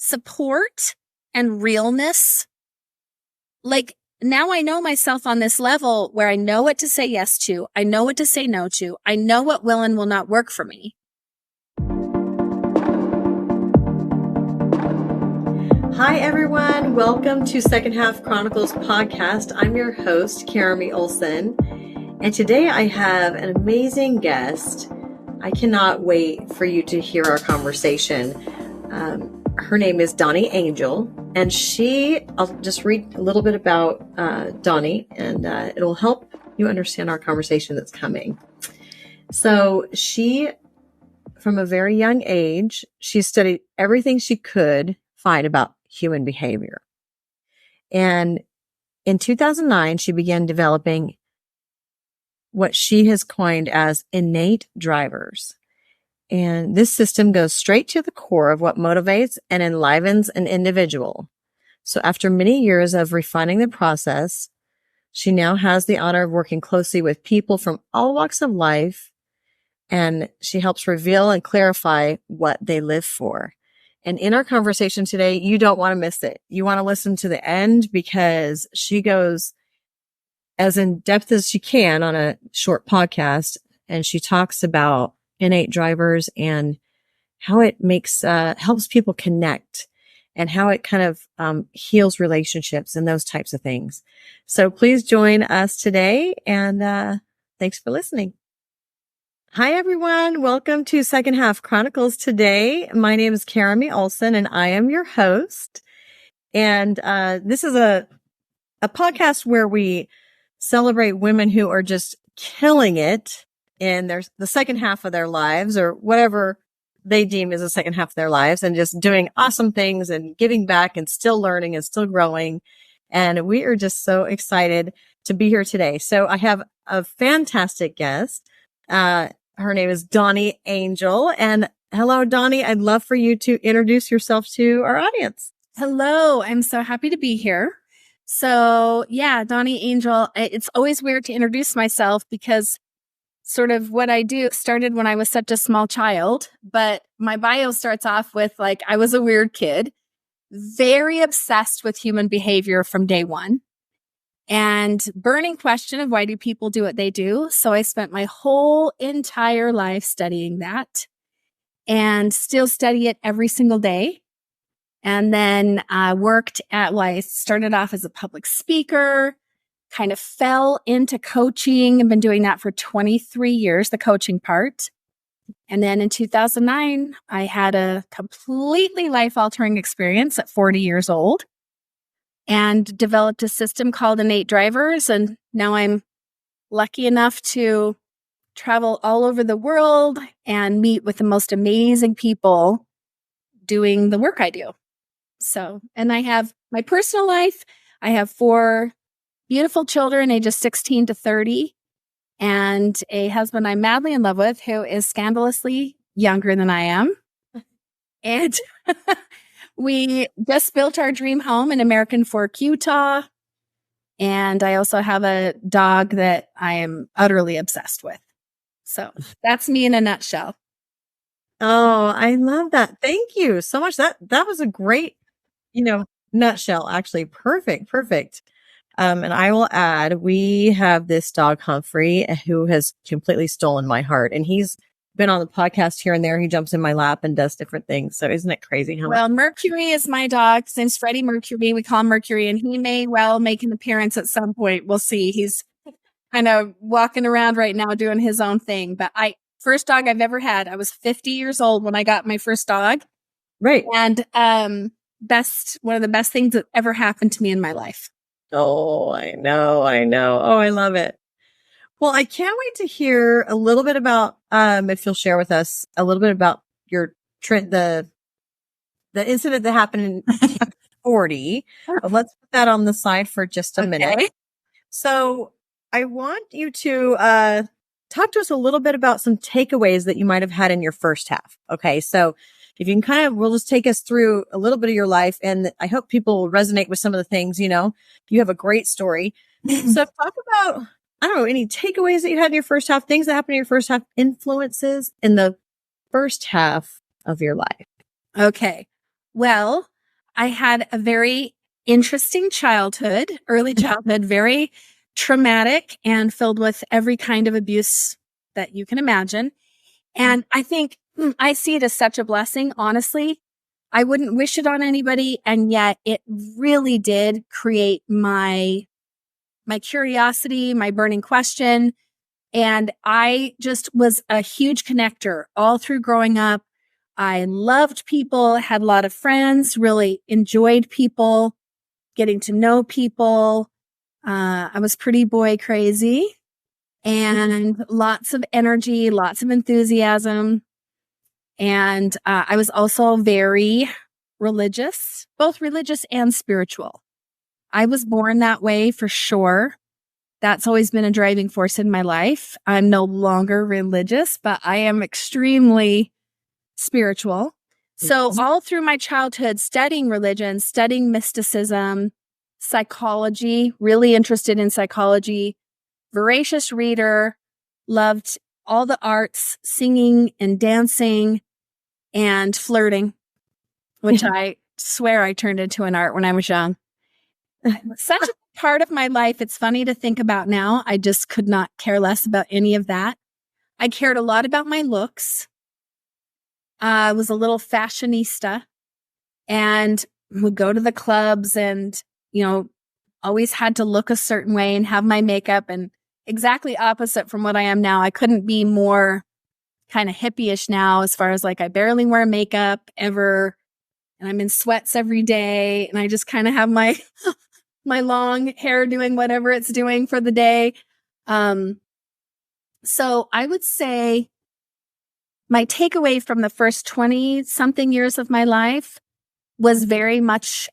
support and realness. Like now I know myself on this level where I know what to say yes to. I know what to say no to. I know what will and will not work for me. Hi, everyone. Welcome to Second Half Chronicles podcast. I'm your host, Karami Olson. And today I have an amazing guest. I cannot wait for you to hear our conversation. Her name is Dawni Angel, and I'll just read a little bit about Dawni, and it'll help you understand our conversation that's coming. So she, from a very young age, she studied everything she could find about human behavior. And in 2009, she began developing what she has coined as innate drivers. And this system goes straight to the core of what motivates and enlivens an individual. So after many years of refining the process, she now has the honor of working closely with people from all walks of life, and she helps reveal and clarify what they live for. And in our conversation today, you don't want to miss it. You want to listen to the end because she goes as in depth as she can on a short podcast, and she talks about innate drivers and how it makes helps people connect and how it kind of heals relationships and those types of things. So please join us today, and thanks for listening. Hi, everyone. Welcome to Second Half Chronicles today. My name is Karami Olson, and I am your host. And this is a podcast where we celebrate women who are just killing it in the second half of their lives, or whatever they deem as the second half of their lives, and just doing awesome things and giving back and still learning and still growing. And we are just so excited to be here today. So I have a fantastic guest. Her name is Dawni Angel. And hello, Dawni. I'd love for you to introduce yourself to our audience. Hello. I'm so happy to be here. So yeah, Dawni Angel, it's always weird to introduce myself because sort of what I do started when I was such a small child, but my bio starts off with like, I was a weird kid, very obsessed with human behavior from day one, and burning question of why do people do what they do. So I spent my whole entire life studying that and still study it every single day. And then I I started off as a public speaker, kind of fell into coaching. I've been doing that for 23 years, the coaching part. And then in 2009, I had a completely life-altering experience at 40 years old and developed a system called Innate Drivers. And now I'm lucky enough to travel all over the world and meet with the most amazing people doing the work I do. So, and I have my personal life. I have 4 beautiful children, ages 16 to 30, and a husband I'm madly in love with who is scandalously younger than I am. And we just built our dream home in American Fork, Utah. And I also have a dog that I am utterly obsessed with. So that's me in a nutshell. Oh, I love that. Thank you so much. That was a great, nutshell, actually. Perfect. And I will add, we have this dog, Humphrey, who has completely stolen my heart. And he's been on the podcast here and there. He jumps in my lap and does different things. So isn't it crazy? Well, Mercury is my dog. His name's Freddie Mercury. We call him Mercury, and he may well make an appearance at some point. We'll see. He's kind of walking around right now doing his own thing. But first dog I've ever had, I was 50 years old when I got my first dog. Right. And one of the best things that ever happened to me in my life. Oh, I know. Oh, I love it. Well, I can't wait to hear a little bit about, if you'll share with us a little bit about your the incident that happened in 40. Let's put that on the side for just a minute. So I want you to, talk to us a little bit about some takeaways that you might have had in your first half. Okay. So if you can we'll just take us through a little bit of your life, and I hope people will resonate with some of the things, you have a great story. So talk about, I don't know, any takeaways that you had in your first half, things that happened in your first half, influences in the first half of your life. Okay. Well, I had a very interesting childhood, early childhood, very traumatic and filled with every kind of abuse that you can imagine. And I think I see it as such a blessing, honestly. I wouldn't wish it on anybody. And yet it really did create my curiosity, my burning question. And I just was a huge connector all through growing up. I loved people, had a lot of friends, really enjoyed people, getting to know people. I was pretty boy crazy and lots of energy, lots of enthusiasm. And I was also very religious, both religious and spiritual. I was born that way for sure. That's always been a driving force in my life. I'm no longer religious, but I am extremely spiritual. So all through my childhood, studying religion, studying mysticism, psychology, really interested in psychology, voracious reader, loved all the arts, singing and dancing and flirting, which I swear I turned into an art when I was young. Such a part of my life. It's funny to think about now. I just could not care less about any of that. I cared a lot about my looks. I was a little fashionista and would go to the clubs and, always had to look a certain way and have my makeup, and exactly opposite from what I am now. I couldn't be more kind of hippie-ish now, as far as like I barely wear makeup ever. And I'm in sweats every day. And I just kind of have my long hair doing whatever it's doing for the day. So I would say my takeaway from the first 20 something years of my life was very much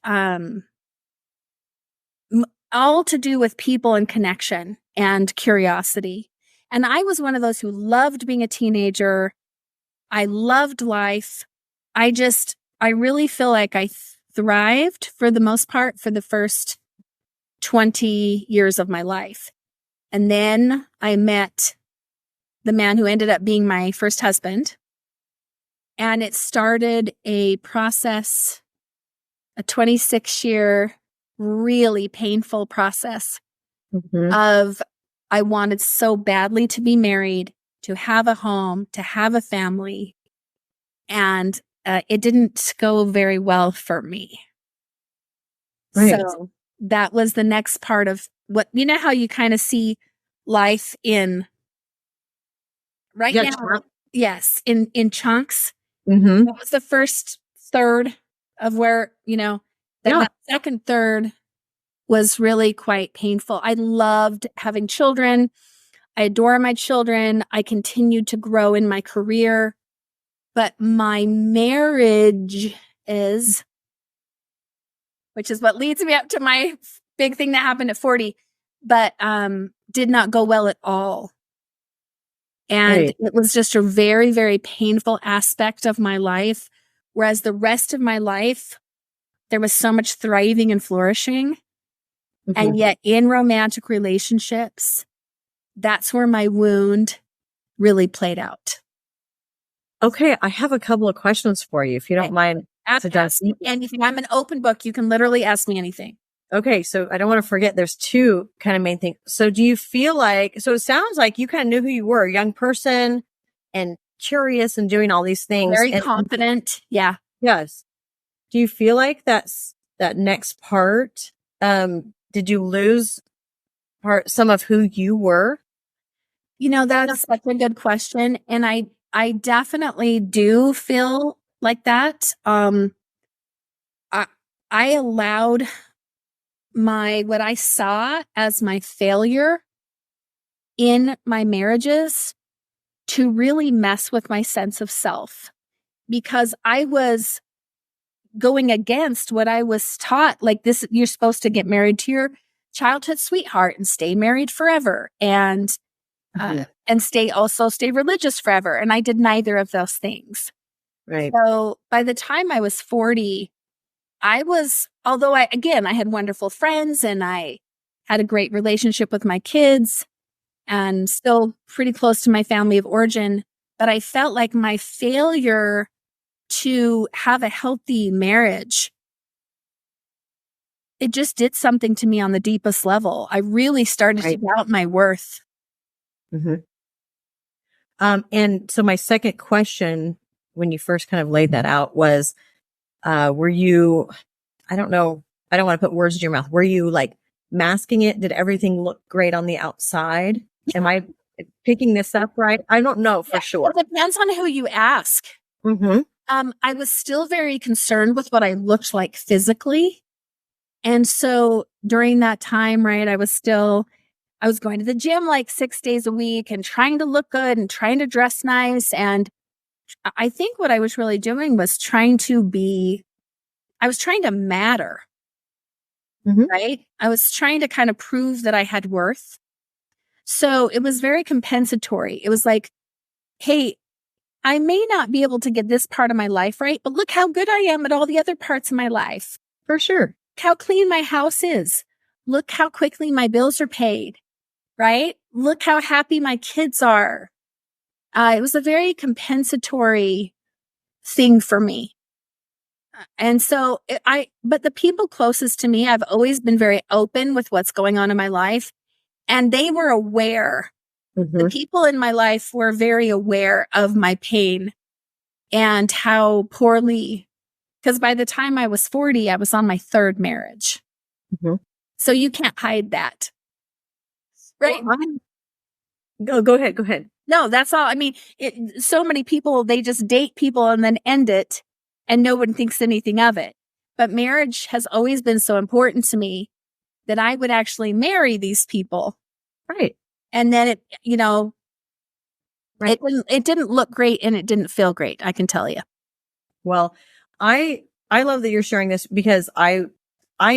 all to do with people and connection and curiosity. And I was one of those who loved being a teenager. I loved life. I really feel like I thrived for the most part for the first 20 years of my life. And then I met the man who ended up being my first husband. And it started a process, a 26-year, really painful process of I wanted so badly to be married, to have a home, to have a family. And it didn't go very well for me. Right. So that was the next part of what, how you kind of see life in now. Yes. In chunks. That was the first third of where, that second third was really quite painful. I loved having children. I adore my children. I continued to grow in my career, but my marriage which is what leads me up to my big thing that happened at 40, but did not go well at all. And It was just a very, very painful aspect of my life. Whereas the rest of my life, there was so much thriving and flourishing. And yet in romantic relationships, that's where my wound really played out. Okay, I have a couple of questions for you, if you don't mind. Ask me anything. I'm an open book. You can literally ask me anything. Okay, so I don't want to forget, there's two kind of main things. So do you feel like, so it sounds like you kind of knew who you were, a young person and curious and doing all these things. Very confident. Yeah. Yes. Do you feel like that next part, did you lose some of who you were? That's such a good question. And I definitely do feel like that. I allowed what I saw as my failure in my marriages to really mess with my sense of self, because I was going against what I was taught. Like this, you're supposed to get married to your childhood sweetheart and stay married forever and stay religious forever. And I did neither of those things. Right. So by the time I was 40, although I had wonderful friends and I had a great relationship with my kids and still pretty close to my family of origin, but I felt like my failure to have a healthy marriage it just did something to me on the deepest level. I really started to doubt my worth. Mm-hmm. And so my second question, when you first kind of laid that out, was, were you, I don't know, I don't want to put words in your mouth. Were you like masking it? Did everything look great on the outside? Am I picking this up right? I don't know for sure. It depends on who you ask. Mm-hmm. I was still very concerned with what I looked like physically. And so during that time, right, I was going to the gym like 6 days a week and trying to look good and trying to dress nice. And I think what I was really doing was trying to matter, right? I was trying to kind of prove that I had worth. So it was very compensatory. It was like, hey, I may not be able to get this part of my life right, but look how good I am at all the other parts of my life. For sure. Look how clean my house is. Look how quickly my bills are paid, right? Look how happy my kids are. It was a very compensatory thing for me. And so but the people closest to me, I've always been very open with what's going on in my life. And they were aware. Mm-hmm. The people in my life were very aware of my pain and how poorly, because by the time I was 40, I was on my third marriage. Mm-hmm. So you can't hide that. Right? Well, go ahead. No, that's all. I mean, so many people, they just date people and then end it and no one thinks anything of it. But marriage has always been so important to me that I would actually marry these people. Right. And then it didn't look great and it didn't feel great. I can tell you. Well, I love that you're sharing this because I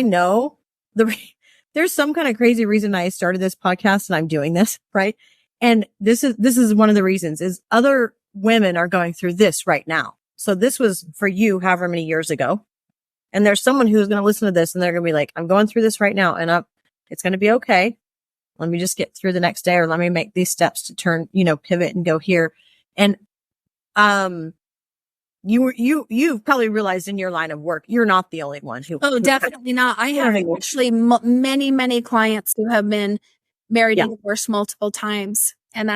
know there's some kind of crazy reason I started this podcast and I'm doing this, right? And this is one of the reasons is other women are going through this right now. So this was for you however many years ago. And there's someone who's going to listen to this and they're going to be like, I'm going through this right now and it's going to be okay. Let me just get through the next day or let me make these steps to turn, pivot and go here. And, you've probably realized in your line of work, you're not the only one who. Oh, definitely not. I have actually many, many clients who have been married and divorced multiple times. And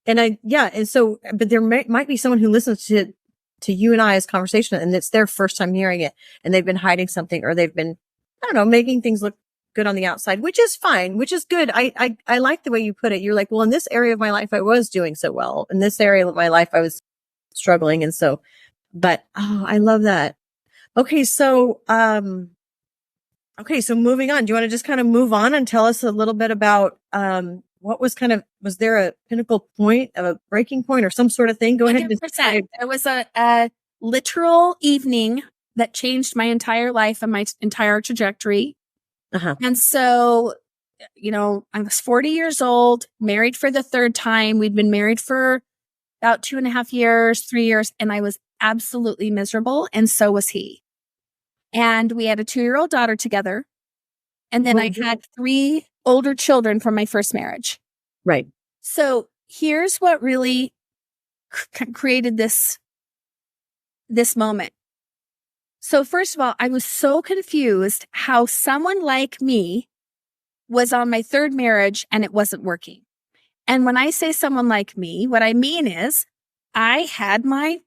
and so, but there might be someone who listens to you and I's conversation and it's their first time hearing it and they've been hiding something or they've been, I don't know, making things look good on the outside, which is fine, which is good. I like the way you put it. You're like, well, in this area of my life, I was doing so well. In this area of my life, I was struggling. And so, but, I love that. Okay. So, moving on, do you want to just kind of move on and tell us a little bit about, what was there a pinnacle point of a breaking point or some sort of thing? Go 100%. ahead. There was a literal evening that changed my entire life and my entire trajectory. Uh-huh. And so, I was 40 years old, married for the third time. We'd been married for about 2.5 years, 3 years, and I was absolutely miserable. And so was he. And we had a 2-year-old daughter together. And then I had 3 older children from my first marriage. Right. So here's what really created this moment. So first of all, I was so confused how someone like me was on my third marriage and it wasn't working. And when I say someone like me, what I mean is I had my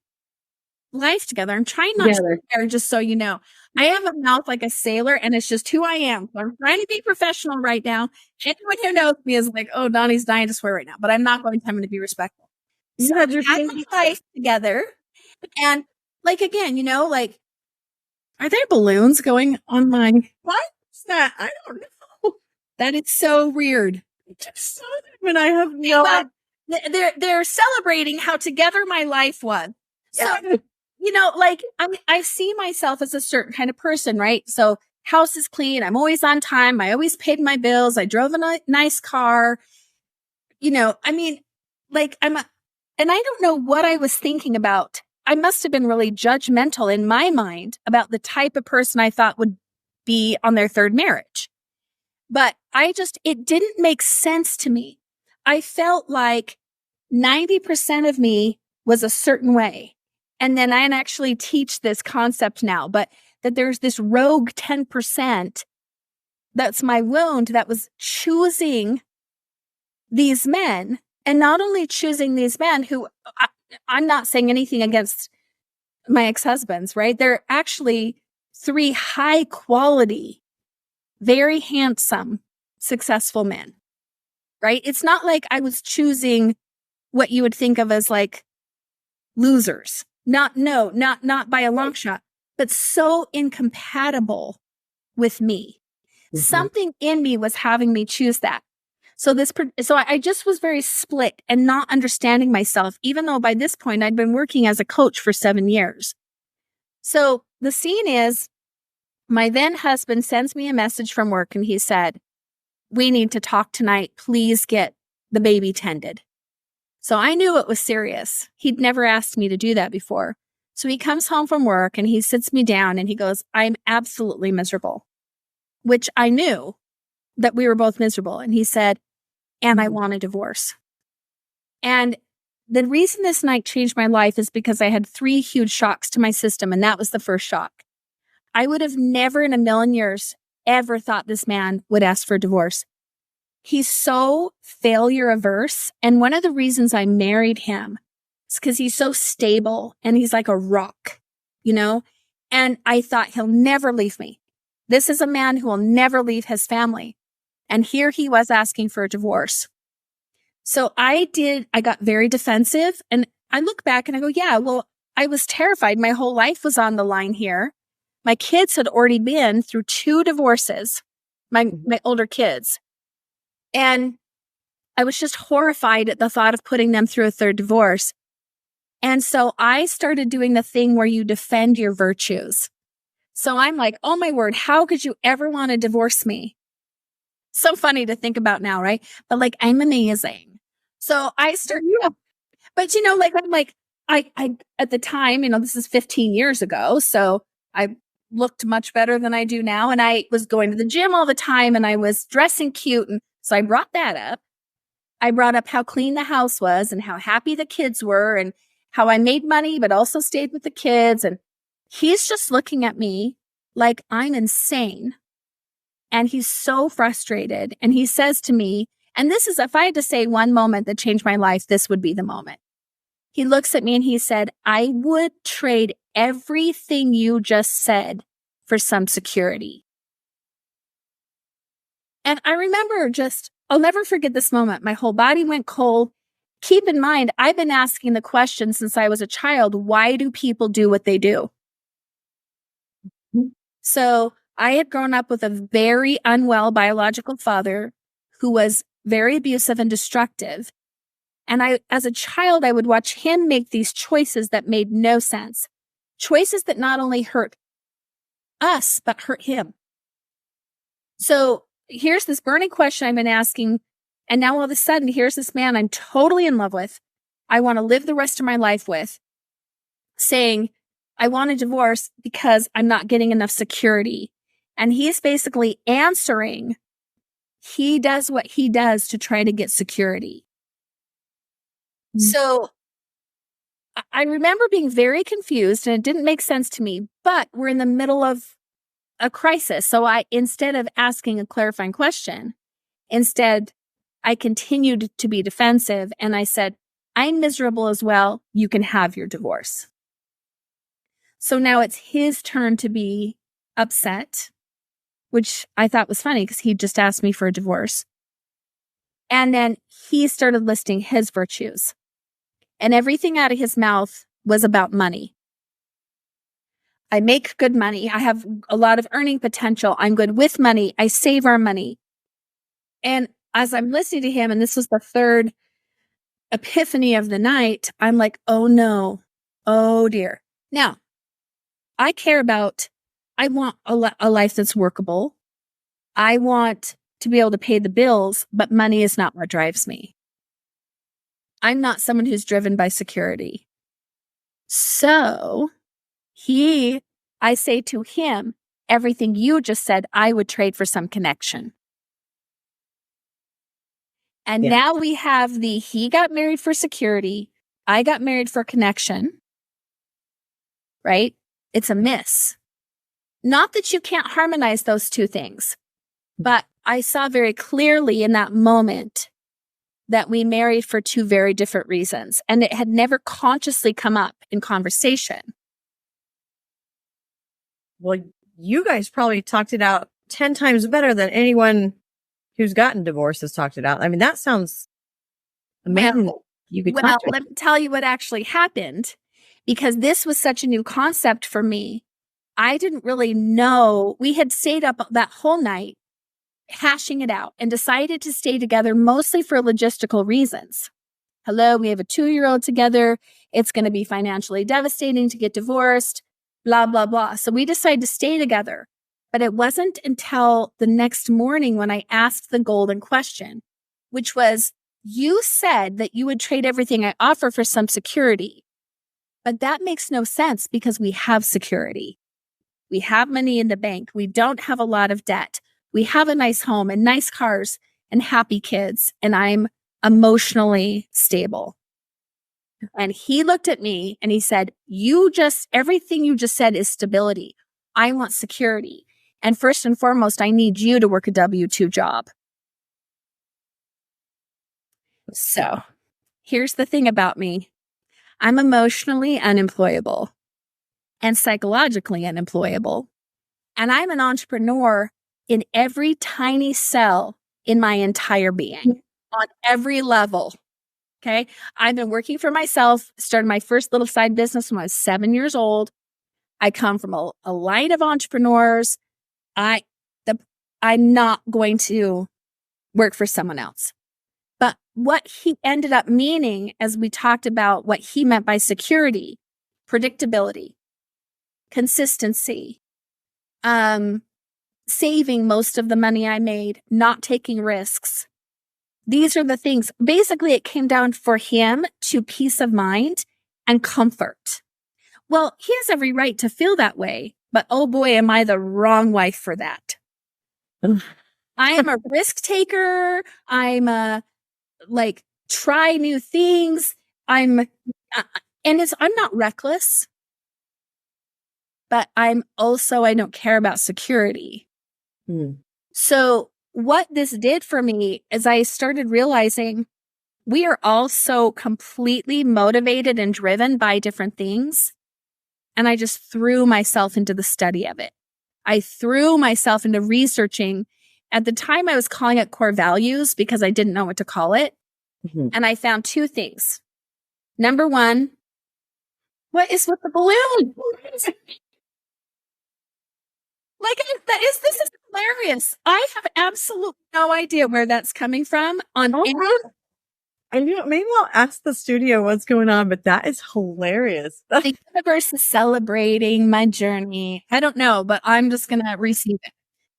life together. I'm trying not to share, just so you know. I have a mouth like a sailor and it's just who I am. So I'm trying to be professional right now. Anyone who knows me is like, oh, Dawni's dying to swear right now, but I'm not going to. I'm going to be respectful. So I had my life together. And again, are there balloons going on my... What's that? I don't know. That is so weird. And I have no... They're celebrating how together my life was. So, I see myself as a certain kind of person, right? So house is clean. I'm always on time. I always paid my bills. I drove a nice car. And I don't know what I was thinking about. I must have been really judgmental in my mind about the type of person I thought would be on their third marriage. But it didn't make sense to me. I felt like 90% of me was a certain way. And then I actually teach this concept now, but that there's this rogue 10% that's my wound that was choosing these men, and not only choosing these men who I'm not saying anything against my ex-husbands, right? They're actually 3 high quality, very handsome, successful men, right? It's not like I was choosing what you would think of as like losers. Not by a long shot, but so incompatible with me. Mm-hmm. Something in me was having me choose that. So I just was very split and not understanding myself, even though by this point I'd been working as a coach for 7 years. So the scene is my then husband sends me a message from work and he said, "We need to talk tonight. Please get the baby tended." So I knew it was serious. He'd never asked me to do that before. So he comes home from work and he sits me down and he goes, "I'm absolutely miserable," which I knew that we were both miserable. And he said, "And I want a divorce." And the reason this night changed my life is because I had 3 huge shocks to my system. And that was the first shock. I would have never in a million years ever thought this man would ask for a divorce. He's so failure averse. And one of the reasons I married him is because he's so stable and he's like a rock, you know? And I thought he'll never leave me. This is a man who will never leave his family. And here he was asking for a divorce. So I got very defensive, and I look back and I go, yeah, well, I was terrified. My whole life was on the line here. My kids had already been through 2 divorces, my older kids. And I was just horrified at the thought of putting them through a 3rd divorce. And so I started doing the thing where you defend your virtues. So I'm like, oh my word, how could you ever want to divorce me? So funny to think about now, right? But like, I'm amazing. So I started, but you know, like, I'm like, I at the time, you know, this is 15 years ago. So I looked much better than I do now. And I was going to the gym all the time and I was dressing cute. And so I brought that up. I brought up how clean the house was and how happy the kids were and how I made money, but also stayed with the kids. And he's just looking at me like I'm insane. And he's so frustrated. And he says to me, and this is, if I had to say one moment that changed my life, this would be the moment. He looks at me and he said, "I would trade everything you just said for some security." And I remember I'll never forget this moment. My whole body went cold. Keep in mind, I've been asking the question since I was a child, why do people do what they do? So I had grown up with a very unwell biological father who was very abusive and destructive. And as a child, I would watch him make these choices that made no sense. Choices that not only hurt us, but hurt him. So here's this burning question I've been asking. And now all of a sudden, here's this man I'm totally in love with. I want to live the rest of my life with, saying, I want a divorce because I'm not getting enough security. And he's basically answering, he does what he does to try to get security. Mm-hmm. So I remember being very confused and it didn't make sense to me, but we're in the middle of a crisis. So instead of asking a clarifying question, I continued to be defensive and I said, I'm miserable as well. You can have your divorce. So now it's his turn to be upset, which I thought was funny because he just asked me for a divorce. And then he started listing his virtues. And everything out of his mouth was about money. I make good money. I have a lot of earning potential. I'm good with money. I save our money. And as I'm listening to him, and this was the 3rd epiphany of the night, I'm like, oh no, oh dear. Now, I want a life that's workable. I want to be able to pay the bills, but money is not what drives me. I'm not someone who's driven by security. So I say to him, everything you just said, I would trade for some connection. And now we have he got married for security. I got married for connection. Right? It's a miss. Not that you can't harmonize those two things, but I saw very clearly in that moment that we married for two very different reasons, and it had never consciously come up in conversation. Well, you guys probably talked it out 10 times better than anyone who's gotten divorced has talked it out. I mean, that sounds amazing. Well, let me tell you what actually happened, because this was such a new concept for me. I didn't really know. We had stayed up that whole night hashing it out and decided to stay together mostly for logistical reasons. Hello, we have a 2-year-old together. It's going to be financially devastating to get divorced, blah, blah, blah. So we decided to stay together. But it wasn't until the next morning when I asked the golden question, which was, you said that you would trade everything I offer for some security. But that makes no sense because we have security. We have money in the bank. We don't have a lot of debt. We have a nice home and nice cars and happy kids. And I'm emotionally stable. And he looked at me and he said, everything you just said is stability. I want security. And first and foremost, I need you to work a W-2 job. So here's the thing about me. I'm emotionally unemployable and psychologically unemployable. And I'm an entrepreneur in every tiny cell in my entire being, on every level. Okay. I've been working for myself, started my first little side business when I was 7 years old. I come from a line of entrepreneurs. I'm not going to work for someone else. But what he ended up meaning, as we talked about what he meant by security, predictability, consistency, saving most of the money I made, not taking risks. These are the things. Basically, it came down for him to peace of mind and comfort. Well, he has every right to feel that way, but oh boy, am I the wrong wife for that. I am a risk taker. I'm try new things. I'm not reckless, but I don't care about security. So what this did for me is I started realizing we are all so completely motivated and driven by different things. And I just threw myself into the study of it. I threw myself into researching. At the time, I was calling it core values because I didn't know what to call it. Mm-hmm. And I found two things. Number one, what is with the balloon? This is hilarious. I have absolutely no idea where that's coming from. I knew, maybe I'll ask the studio what's going on, but that is hilarious. The universe is celebrating my journey. I don't know, but I'm just going to receive it.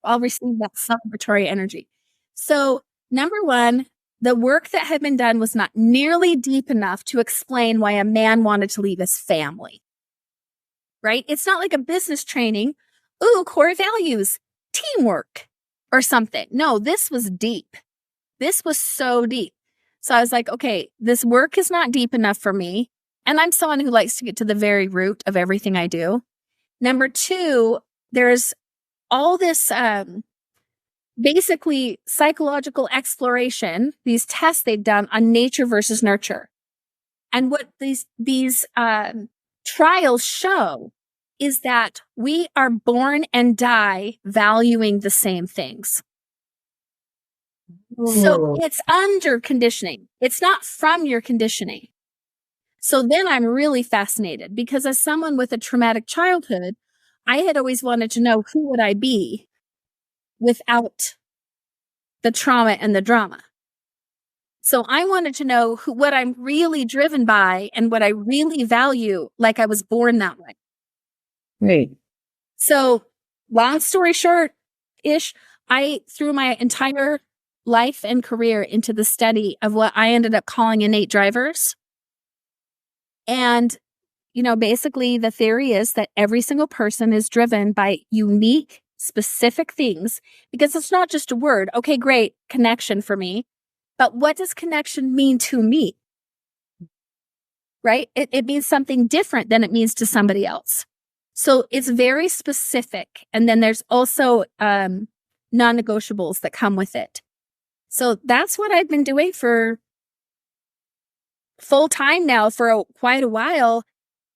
I'll receive that celebratory energy. So, number one, the work that had been done was not nearly deep enough to explain why a man wanted to leave his family. Right? It's not like a business training. Ooh, core values, teamwork, or something. No, this was deep. This was so deep. So I was like, okay, this work is not deep enough for me. And I'm someone who likes to get to the very root of everything I do. Number two, there's all this basically psychological exploration, these tests they've done on nature versus nurture. And what these trials show is that we are born and die valuing the same things. So it's under conditioning. It's not from your conditioning. So then I'm really fascinated because as someone with a traumatic childhood, I had always wanted to know who would I be without the trauma and the drama. So I wanted to know what I'm really driven by and what I really value, like I was born that way. Right. So long story short-ish, I threw my entire life and career into the study of what I ended up calling innate drivers. And, basically the theory is that every single person is driven by unique, specific things because it's not just a word. Okay, great, connection for me. But what does connection mean to me? Right? It means something different than it means to somebody else. So it's very specific. And then there's also non-negotiables that come with it. So that's what I've been doing for full time now for quite a while.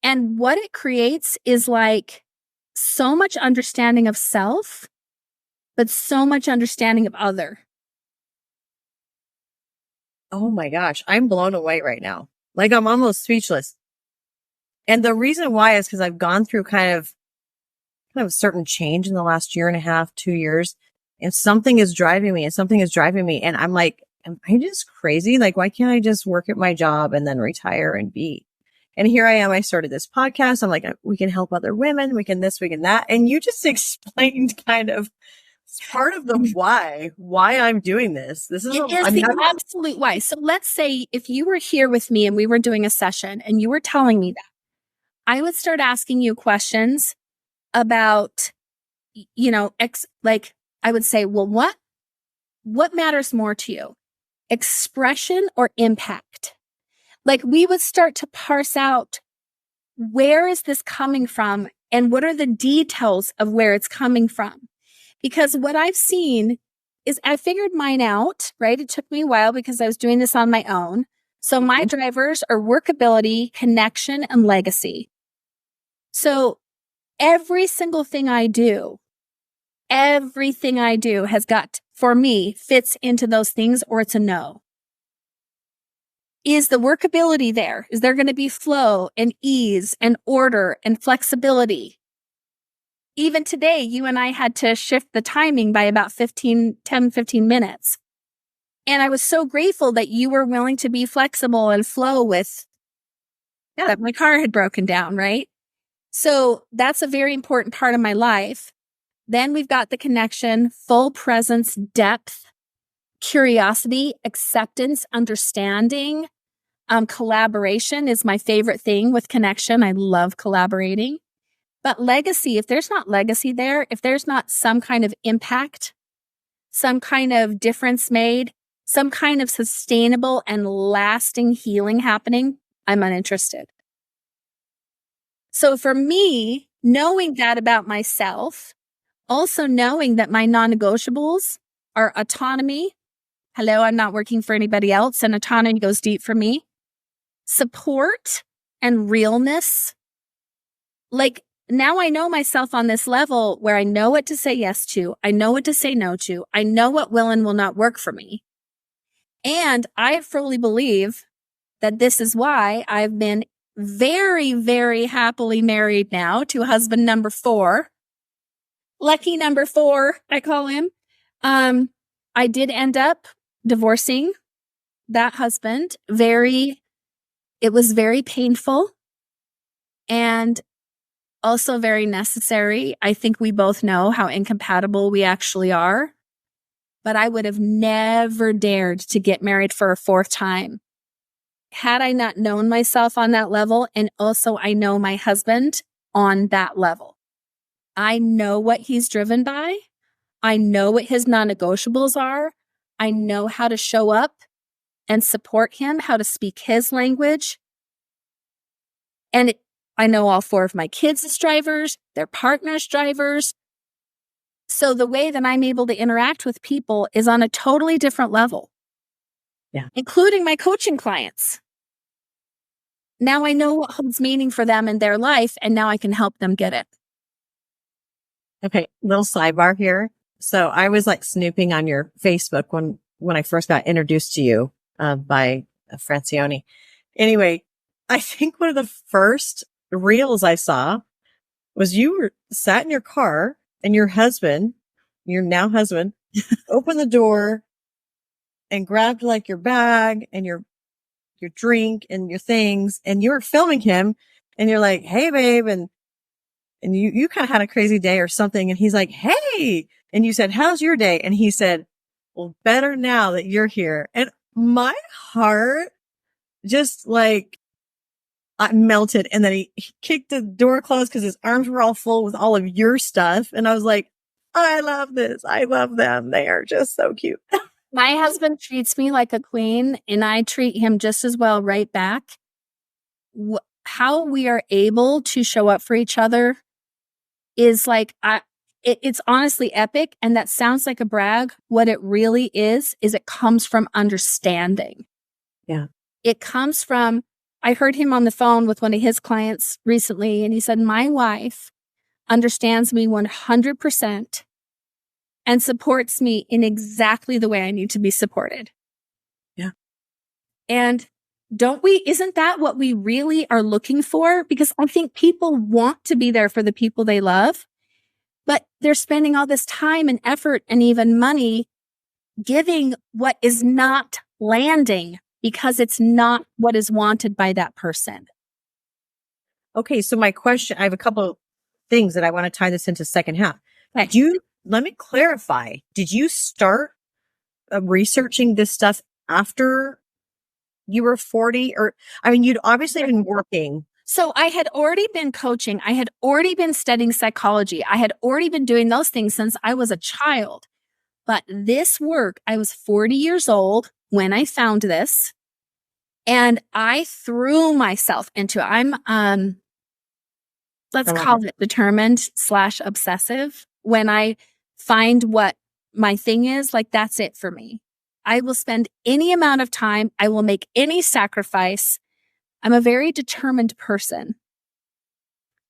And what it creates is like so much understanding of self, but so much understanding of other. Oh my gosh, I'm blown away right now. Like I'm almost speechless. And the reason why is because I've gone through kind of a certain change in the last year and a half, 2 years, and something is driving me and I'm like, am I just crazy? Like, why can't I just work at my job and then retire and be? And here I am. I started this podcast. I'm like, we can help other women. We can this, we can that. And you just explained kind of part of the why I'm doing this. This is the absolute why. So let's say if you were here with me and we were doing a session and you were telling me that, I would start asking you questions about, I would say, well, what matters more to you? Expression or impact? Like we would start to parse out, where is this coming from? And what are the details of where it's coming from? Because what I've seen is I figured mine out, right? It took me a while because I was doing this on my own. So my drivers are workability, connection, and legacy. So every single thing I do has got, for me, fits into those things or it's a no. Is the workability there? Is there going to be flow and ease and order and flexibility? Even today, you and I had to shift the timing by about 10, 15 minutes. And I was so grateful that you were willing to be flexible and flow with that my car had broken down, right? So that's a very important part of my life. Then we've got the connection, full presence, depth, curiosity, acceptance, understanding. Collaboration is my favorite thing with connection. I love collaborating. But legacy, if there's not legacy there, if there's not some kind of impact, some kind of difference made, some kind of sustainable and lasting healing happening, I'm uninterested. So for me, knowing that about myself, also knowing that my non-negotiables are autonomy. Hello, I'm not working for anybody else, and autonomy goes deep for me. Support and realness. Like now I know myself on this level where I know what to say yes to. I know what to say no to. I know what will and will not work for me. And I fully believe that this is why I've been very, very happily married now to husband number 4. Lucky number 4, I call him. I did end up divorcing that husband. It was very painful and also very necessary. I think we both know how incompatible we actually are, but I would have never dared to get married for a 4th time had I not known myself on that level. And also I know my husband on that level. I know what he's driven by. I know what his non-negotiables are. I know how to show up and support him, how to speak his language. And I know all 4 of my kids as drivers, their partners drivers. So the way that I'm able to interact with people is on a totally different level. Yeah. Including my coaching clients. Now I know what holds meaning for them in their life, and now I can help them get it. Okay, little sidebar here. So I was like snooping on your Facebook when I first got introduced to you by Francione. Anyway, I think one of the first reels I saw was you were sat in your car and your now husband, opened the door and grabbed like your bag and your drink and your things, and you were filming him and you're like, hey babe. And you kind of had a crazy day or something. And he's like, hey, and you said, how's your day? And he said, well, better now that you're here. And my heart just like, I melted. And then he kicked the door closed because his arms were all full with all of your stuff. And I was like, I love this. I love them. They are just so cute. My husband treats me like a queen, and I treat him just as well right back. How we are able to show up for each other is like, it's honestly epic. And that sounds like a brag. What it really is it comes from understanding. Yeah. It comes from, I heard him on the phone with one of his clients recently, and he said, my wife understands me 100% and supports me in exactly the way I need to be supported. Yeah. And isn't that what we really are looking for? Because I think people want to be there for the people they love, but they're spending all this time and effort and even money giving what is not landing because it's not what is wanted by that person. Okay. So my question, I have a couple of things that I want to tie this into second half. Okay. Let me clarify. Did you start researching this stuff after you were 40? Or, I mean, you'd obviously been working. So I had already been coaching. I had already been studying psychology. I had already been doing those things since I was a child. But this work, I was 40 years old when I found this, and I threw myself into it. I'm, let's call it determined / obsessive. When I find what my thing is, like, that's it for me. I will spend any amount of time. I will make any sacrifice. I'm a very determined person.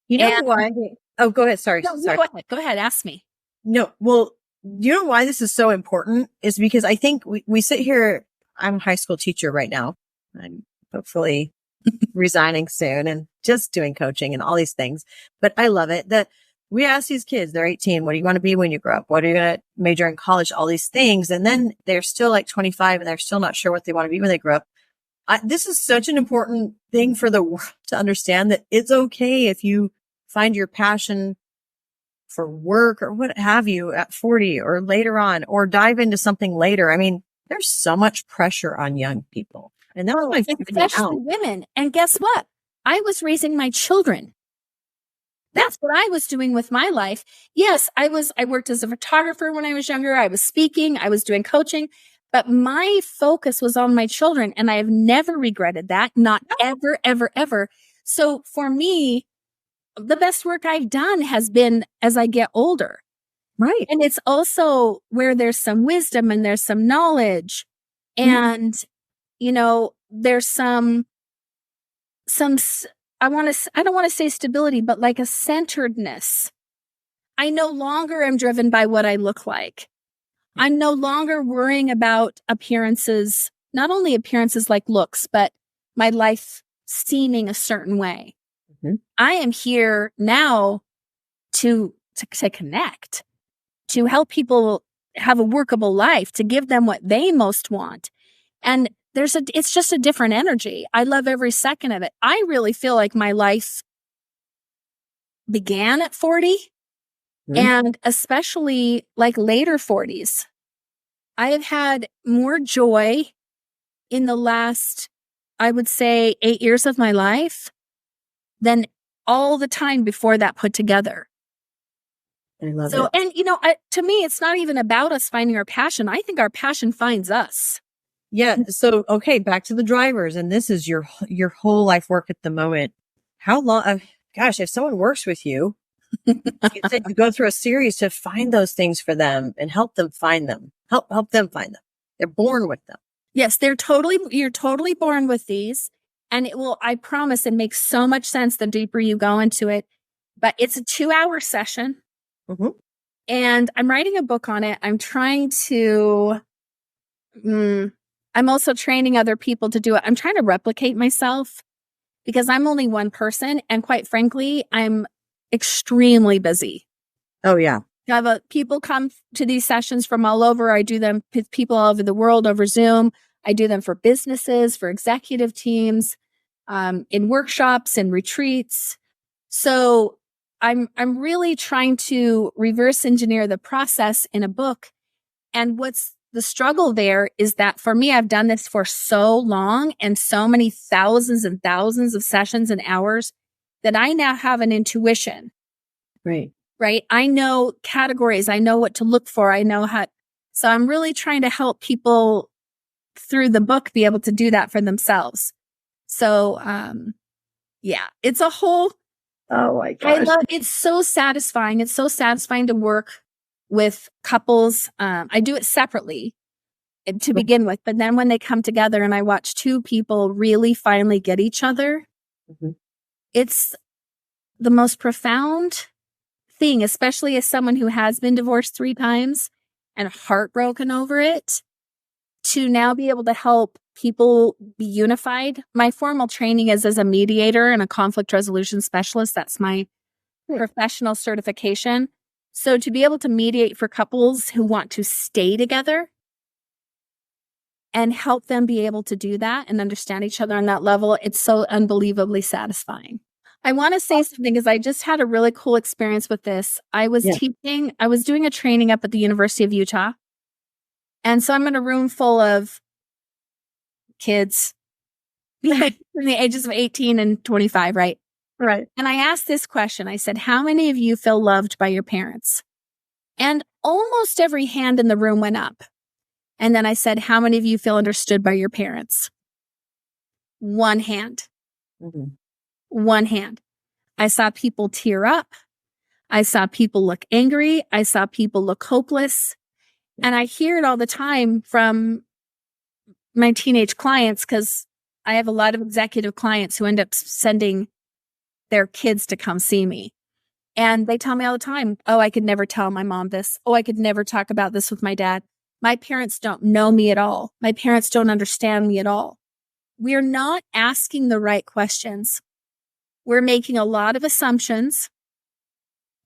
You know why? Oh, go ahead. Sorry. No, Sorry. Go ahead. Ask me. No. Well, you know why this is so important is because I think we sit here. I'm a high school teacher right now. I'm hopefully resigning soon and just doing coaching and all these things. But I love it that we ask these kids, they're 18. What do you want to be when you grow up? What are you going to major in college? All these things. And then they're still like 25 and they're still not sure what they want to be when they grow up. This is such an important thing for the world to understand, that it's okay if you find your passion for work or what have you at 40 or later on, or dive into something later. I mean, there's so much pressure on young people, and that's my especially women. And guess what? I was raising my children. That's what I was doing with my life. Yes, I worked as a photographer when I was younger. I was speaking, I was doing coaching, but my focus was on my children, and I have never regretted that. Not ever, ever, ever. So for me, the best work I've done has been as I get older. Right. And it's also where there's some wisdom and there's some knowledge, and, there's some, I don't want to say stability, but like a centeredness. I no longer am driven by what I look like. I'm no longer worrying about appearances, not only appearances like looks, but my life seeming a certain way. Mm-hmm. I am here now to connect, to help people have a workable life, to give them what they most want. And it's just a different energy. I love every second of it. I really feel like my life began at 40, and especially like later 40s. I have had more joy in the last, I would say, 8 years of my life than all the time before that put together. I love it. And, to me, it's not even about us finding our passion. I think our passion finds us. Yeah. So, okay, back to the drivers. And this is your whole life work at the moment. How long, gosh, if someone works with you, you said you go through a series to find those things for them and help them find them, help them find them. They're born with them. Yes, you're totally born with these. And I promise it makes so much sense the deeper you go into it, but it's a 2-hour session. Mm-hmm. And I'm writing a book on it. I'm trying to, I'm also training other people to do it. I'm trying to replicate myself because I'm only one person. And quite frankly, I'm extremely busy. Oh, yeah. People come to these sessions from all over. I do them with people all over the world over Zoom. I do them for businesses, for executive teams, in workshops and retreats. So I'm really trying to reverse engineer the process in a book. And what's the struggle there is that for me, I've done this for so long and so many thousands and thousands of sessions and hours that I now have an intuition. Right. I know categories. I know what to look for. I know how. So I'm really trying to help people through the book be able to do that for themselves. So, yeah, it's a whole Oh my I gosh. love it's so satisfying. It's so satisfying to work with couples. I do it separately to begin with, but then when they come together and I watch two people really finally get each other, it's the most profound thing, especially as someone who has been divorced 3 times and heartbroken over it, to now be able to help people be unified. My formal training is as a mediator and a conflict resolution specialist. That's my professional certification. So to be able to mediate for couples who want to stay together and help them be able to do that and understand each other on that level, it's so unbelievably satisfying. I want to say something because I just had a really cool experience with this. I was doing a training up at the University of Utah. And so I'm in a room full of kids in the ages of 18 and 25, right? Right. And I asked this question. I said, how many of you feel loved by your parents? And almost every hand in the room went up. And then I said, how many of you feel understood by your parents? One hand. One hand. I saw people tear up. I saw people look angry. I saw people look hopeless. And I hear it all the time from my teenage clients because I have a lot of executive clients who end up sending their kids to come see me. And they tell me all the time, oh, I could never tell my mom this. Oh, I could never talk about this with my dad. My parents don't know me at all. My parents don't understand me at all. We're not asking the right questions. We're making a lot of assumptions,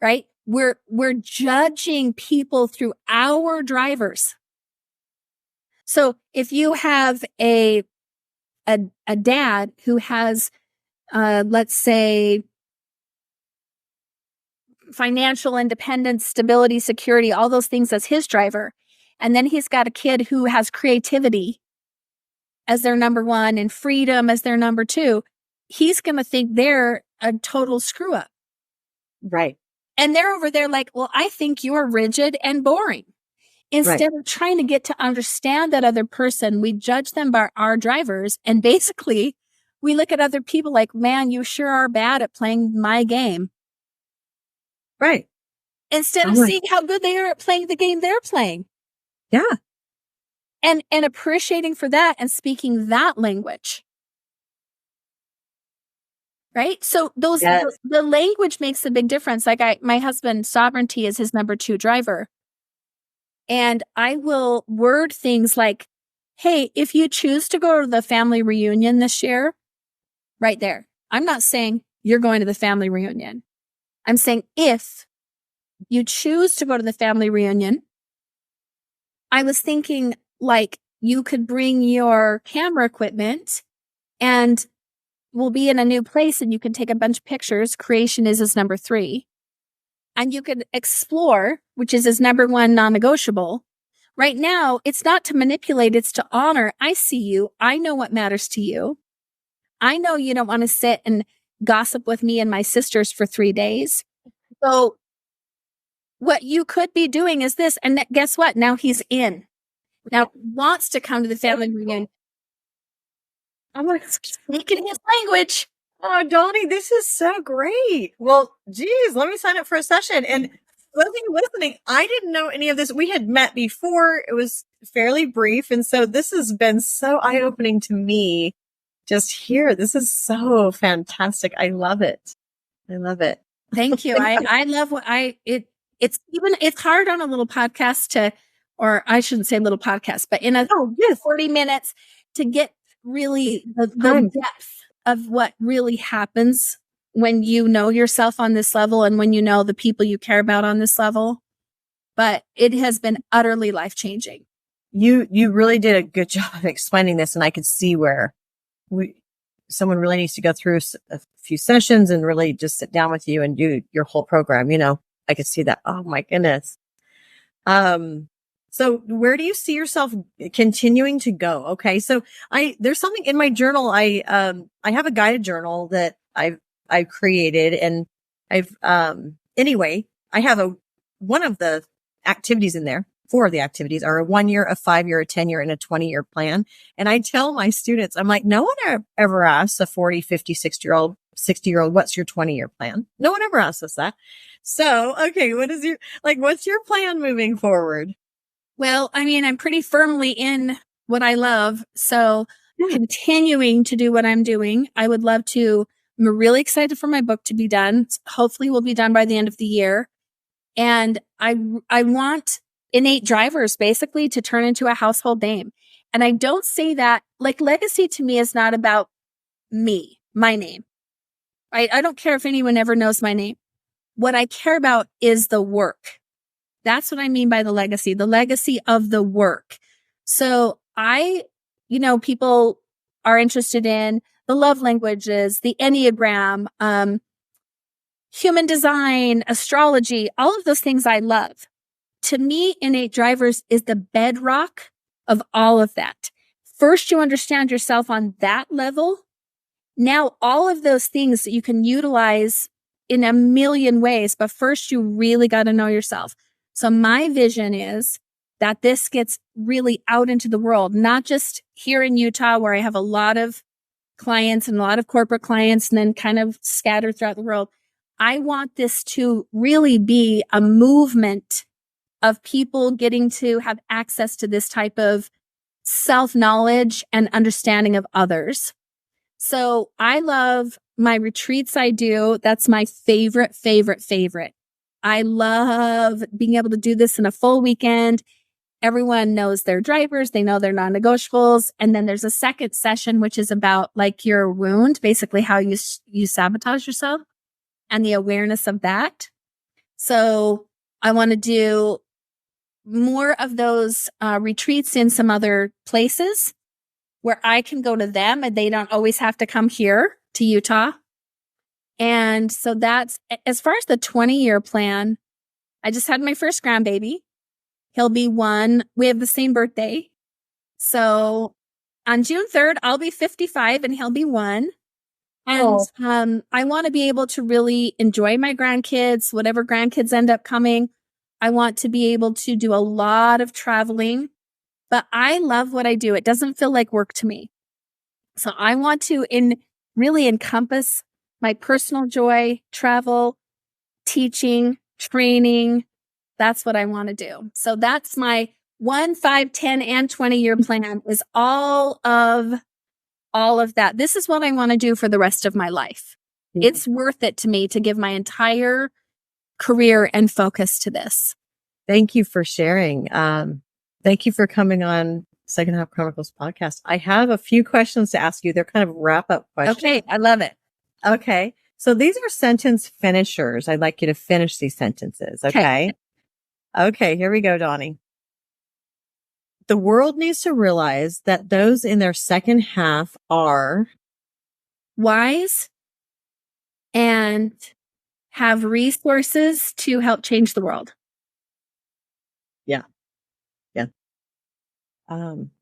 right? We're judging people through our drivers. So if you have a dad who has, let's say, financial independence, stability, security, all those things as his driver, and then he's got a kid who has creativity as their number 1 and freedom as their number 2, he's going to think they're a total screw up. Right. And they're over there like, well, I think you're rigid and boring. Instead of trying to get to understand that other person, we judge them by our drivers. And basically, we look at other people like, man, you sure are bad at playing my game. Right. Instead of seeing how good they are at playing the game they're playing. Yeah. And appreciating for that and speaking that language. Right? So the language makes a big difference. Like my husband, sovereignty is his number 2 driver. And I will word things like, hey, if you choose to go to the family reunion this year, right there. I'm not saying you're going to the family reunion. I'm saying if you choose to go to the family reunion, I was thinking like you could bring your camera equipment and we'll be in a new place and you can take a bunch of pictures. Creation is his number 3. And you could explore, which is his number 1 non-negotiable. Right now, it's not to manipulate, it's to honor. I see you. I know what matters to you. I know you don't want to sit and gossip with me and my sisters for 3 days. So what you could be doing is this. And guess what? Now he's in. Now he wants to come to the family reunion. I'm like speaking his language. Oh, Dawni, this is so great. Well, geez, let me sign up for a session. And listening, I didn't know any of this. We had met before. It was fairly brief. And so this has been so eye-opening to me just here. This is so fantastic. I love it. I love it. Thank you. I love what it's hard on a little podcast or I shouldn't say little podcast, but in 40 minutes to get really the depth of what really happens when you know yourself on this level and when you know the people you care about on this level. But it has been utterly life-changing. You really did a good job of explaining this, and I could see where someone really needs to go through a few sessions and really just sit down with you and do your whole program. You know, I could see that. Oh my goodness. So where do you see yourself continuing to go? Okay. So there's something in my journal. I have a guided journal that I've created, and anyway, I have one of the activities in there. 4 of the activities are a 1 year, a 5 year, a 10 year, and a 20-year plan. And I tell my students, I'm like, no one ever asks a 40, 50, 60-year-old 60-year-old, what's your 20-year plan? No one ever asks us that. So, okay, what's your plan moving forward? Well, I mean, I'm pretty firmly in what I love. So continuing to do what I'm doing, I would love to. I'm really excited for my book to be done. Hopefully will be done by the end of the year. And I want Innate Drivers basically to turn into a household name. And I don't say that, like, legacy to me is not about me, my name. I don't care if anyone ever knows my name. What I care about is the work. That's what I mean by the legacy of the work. So people are interested in the love languages, the Enneagram, human design, astrology, all of those things I love. To me, Innate Drivers is the bedrock of all of that. First, you understand yourself on that level. Now, all of those things that you can utilize in a million ways, but first you really got to know yourself. So my vision is that this gets really out into the world, not just here in Utah, where I have a lot of clients and a lot of corporate clients and then kind of scattered throughout the world. I want this to really be a movement of people getting to have access to this type of self-knowledge and understanding of others. So I love my retreats I do. That's my favorite. I love being able to do this in a full weekend. Everyone knows their drivers. They know their non-negotiables. And then there's a second session, which is about like your wound, basically how you sabotage yourself and the awareness of that. So I want to do more of those retreats in some other places where I can go to them and they don't always have to come here to Utah. And so that's, as far as the 20-year plan, I just had my first grandbaby. He'll be 1. We have the same birthday. So on June 3rd, I'll be 55 and he'll be 1. And I want to be able to really enjoy my grandkids, whatever grandkids end up coming. I want to be able to do a lot of traveling, but I love what I do. It doesn't feel like work to me. So I want to really encompass my personal joy, travel, teaching, training. That's what I want to do. So that's my 1, 5, 10, and 20-year plan is all of that. This is what I want to do for the rest of my life. Mm-hmm. It's worth it to me to give my entire career and focus to this. Thank you for sharing. Thank you for coming on Second Half Chronicles podcast. I have a few questions to ask you. They're kind of wrap up questions. Okay. I love it. Okay. So these are sentence finishers. I'd like you to finish these sentences. Okay. Okay. Here we go, Dawni. The world needs to realize that those in their second half are wise and have resources to help change the world. Yeah. Yeah.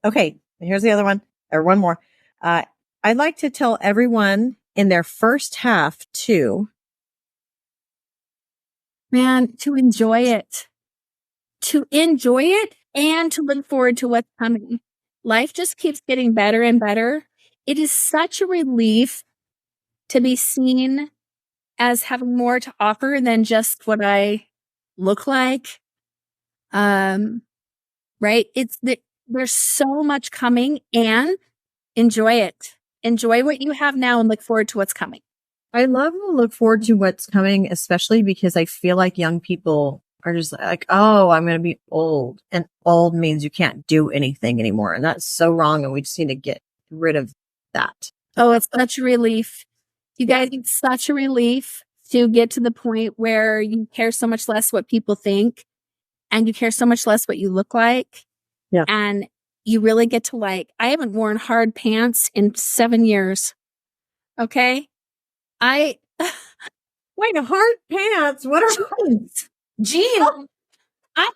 Okay. Here's the other one, or one more. I'd like to tell everyone in their first half to enjoy it. To enjoy it and to look forward to what's coming. Life just keeps getting better and better. It is such a relief to be seen as having more to offer than just what I look like. Right? There's so much coming, and enjoy it. Enjoy what you have now and look forward to what's coming. I love to look forward to what's coming, especially because I feel like young people are just like, oh, I'm going to be old. And old means you can't do anything anymore. And that's so wrong. And we just need to get rid of that. Oh, it's such a relief. You guys, it's such a relief to get to the point where you care so much less what people think and you care so much less what you look like. Yeah. And you really get to I haven't worn hard pants in 7 years. Okay. Wait, hard pants? What are jeans? Jeans. I'm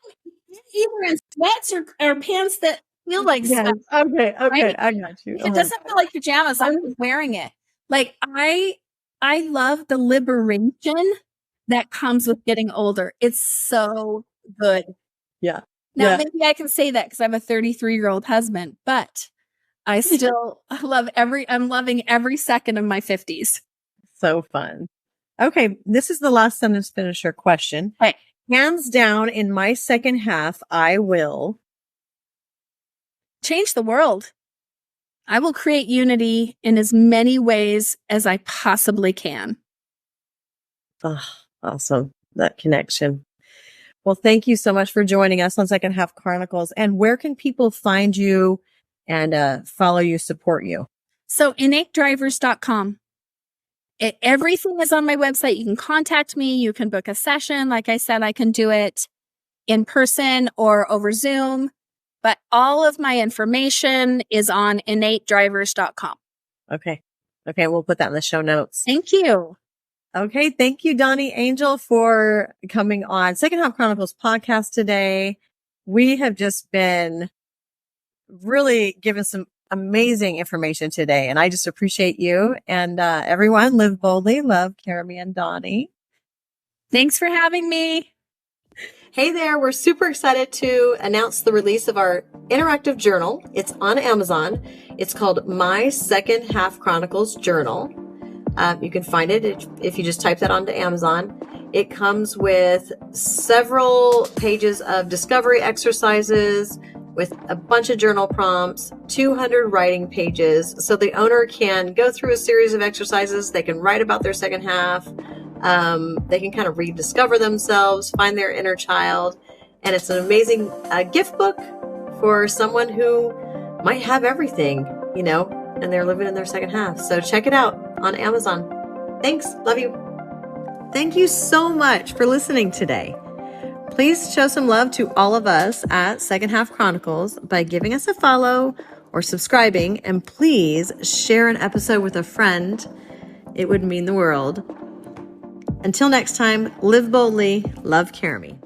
either in sweats or pants that feel like sweats. Okay. Right? I got you. If it doesn't feel like pajamas, I'm wearing it. I love the liberation that comes with getting older. It's so good. Yeah. Now, maybe I can say that because I have a 33-year-old husband, but I still I'm loving every second of my 50s. So fun. Okay, this is the last sentence finisher question. Okay. Hands down, in my second half, I will Change the world. I will create unity in as many ways as I possibly can. Oh, awesome. That connection. Well, thank you so much for joining us on Second Half Chronicles. And where can people find you and follow you, support you? So innatedrivers.com. Everything is on my website. You can contact me. You can book a session. Like I said, I can do it in person or over Zoom. But all of my information is on innatedrivers.com. Okay. We'll put that in the show notes. Thank you. Okay. Thank you, Dawni Angel, for coming on Second Half Chronicles podcast today. We have just been really given some amazing information today, and I just appreciate you. And everyone, live boldly. Love, Caramy and Dawni. Thanks for having me. Hey there, we're super excited to announce the release of our interactive journal. It's on Amazon. It's called My Second Half Chronicles Journal. You can find it if you just type that onto Amazon. It comes with several pages of discovery exercises with a bunch of journal prompts, 200 writing pages. So the owner can go through a series of exercises. They can write about their second half. They can kind of rediscover themselves, find their inner child. And it's an amazing gift book for someone who might have everything, and they're living in their second half. So check it out on Amazon. Thanks. Love you. Thank you so much for listening today. Please show some love to all of us at Second Half Chronicles by giving us a follow or subscribing. And please share an episode with a friend. It would mean the world. Until next time, live boldly, love, Caramy.